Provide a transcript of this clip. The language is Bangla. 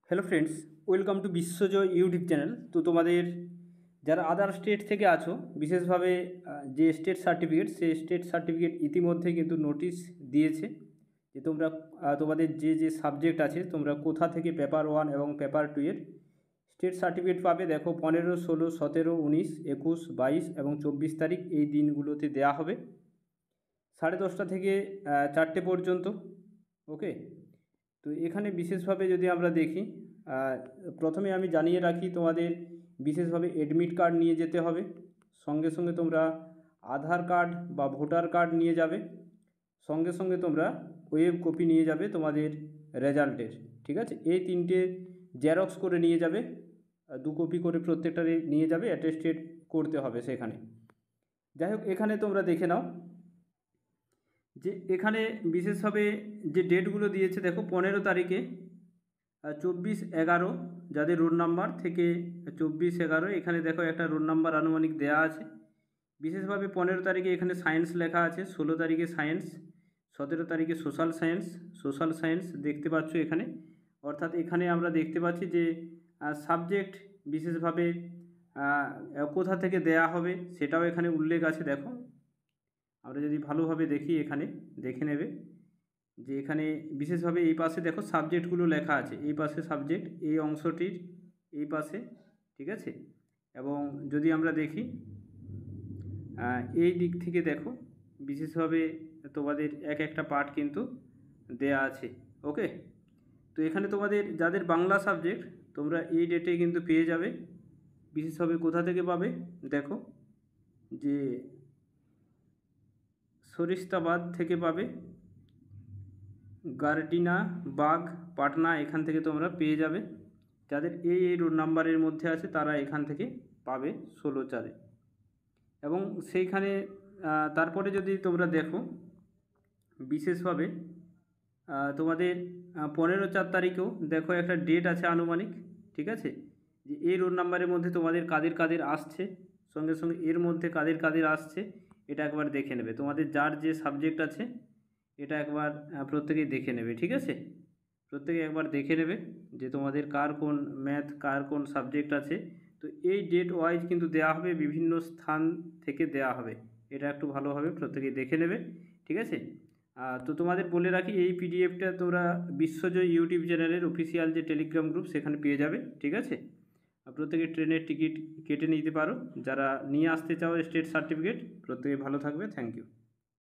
Hello friends, welcome to Biswajoy YouTube channel. তো তোমাদের যারা আদার স্টেট থেকে আছো, বিশেষভাবে যে স্টেট সার্টিফিকেট, সেই স্টেট সার্টিফিকেট ইতিমধ্যে কিন্তু নোটিশ দিয়েছে যে তোমরা তোমাদের যে যে সাবজেক্ট আছে তোমরা কোথা থেকে পেপার 1 এবং পেপার 2 এর স্টেট সার্টিফিকেট পাবে। দেখো 15, 16, 17, 19, 21, 22 এবং 24 তারিখ এই দিনগুলোতে দেয়া হবে 10:30 থেকে 4টে পর্যন্ত। ওকে, তো এখানে বিশেষভাবে যদি আমরা দেখি, প্রথমে আমি জানিয়ে রাখি তোমাদের বিশেষভাবে অ্যাডমিট কার্ড নিয়ে যেতে হবে, সঙ্গে সঙ্গে তোমরা আধার কার্ড বা ভোটার কার্ড নিয়ে যাবে, সঙ্গে সঙ্গে তোমরা ওয়েব কপি নিয়ে যাবে তোমাদের রেজাল্টের। ঠিক আছে, এই তিনটে জেরক্স করে নিয়ে যাবে, 2 কপি করে প্রত্যেকটারে নিয়ে যাবে, অ্যাটেস্টেড করতে হবে সেখানে। যাই হোক, এখানে তোমরা দেখে নাও যে এখানে বিশেষভাবে যে ডেটগুলো দিয়েছে, দেখো 15 তারিখে 24/11 যাদের রোল নাম্বার থেকে 24/11 এখানে দেখো একটা রোল নাম্বার আনুমানিক দেয়া আছে। বিশেষভাবে 15 তারিখে এখানে সায়েন্স লেখা আছে, 16 তারিখে সায়েন্স, 17 তারিখে সোশ্যাল সায়েন্স দেখতে পাচ্ছ এখানে। অর্থাৎ এখানে আমরা দেখতে পাচ্ছি যে সাবজেক্ট বিশেষভাবে কোথা থেকে দেয়া হবে সেটাও এখানে উল্লেখ আছে। দেখো, আমরা যদি ভালোভাবে দেখি এখানে দেখে নেবে যে এখানে বিশেষভাবে এই পাশে দেখো সাবজেক্টগুলো লেখা আছে, এই পাশে সাবজেক্ট, এই অংশটির এই পাশে। ঠিক আছে, এবং যদি আমরা দেখি এই দিক থেকে দেখো বিশেষভাবে তোমাদের এক একটা পার্ট কিন্তু দেয়া আছে। ওকে, তো এখানে তোমাদের যাদের বাংলা সাবজেক্ট তোমরা এই ডেটে কিন্তু পেয়ে যাবে। বিশেষভাবে কোথা থেকে পাবে, দেখো যে সরিস্তাবাদ থেকে পাবে, গার্ডিনা বাগ, পাটনা, এখান থেকে তোমরা পেয়ে যাবে। যাদের এই রোল নাম্বারের মধ্যে আছে তারা এখান থেকে পাবে 16/4। এবং সেইখানে তারপরে যদি তোমরা দেখো বিশেষভাবে তোমাদের 15/4 তারিখেও দেখো একটা ডেট আছে আনুমানিক। ঠিক আছে, যে এই রোল নাম্বারের মধ্যে তোমাদের কাদের কাদের আসছে, সঙ্গে সঙ্গে এর মধ্যে কাদের কাদের আসছে এটা একবার দেখে নেবে। তোমাদের যার যে সাবজেক্ট আছে এটা একবার প্রত্যেকেই দেখে নেবে। ঠিক আছে, প্রত্যেকে একবার দেখে নেবে যে তোমাদের কার কোন ম্যাথ, কার কোন সাবজেক্ট আছে। তো এই ডেট ওয়াইজ কিন্তু দেয়া হবে, বিভিন্ন স্থান থেকে দেয়া হবে, এটা একটু ভালোভাবে প্রত্যেকেই দেখে নেবে। ঠিক আছে, তো তোমাদের বলে রাখি এই পিডিএফটা তোমরা বিশ্বজয় ইউটিউব চ্যানেলের অফিসিয়াল যে টেলিগ্রাম গ্রুপ সেখানে পেয়ে যাবে। ঠিক আছে, প্রত্যেকে ট্রেনের টিকিট কেটে নিতে পারো, যারা নিয়ে আসতে চাও স্টেট সার্টিফিকেট। প্রত্যেকে ভালো থাকবে, থ্যাংক ইউ।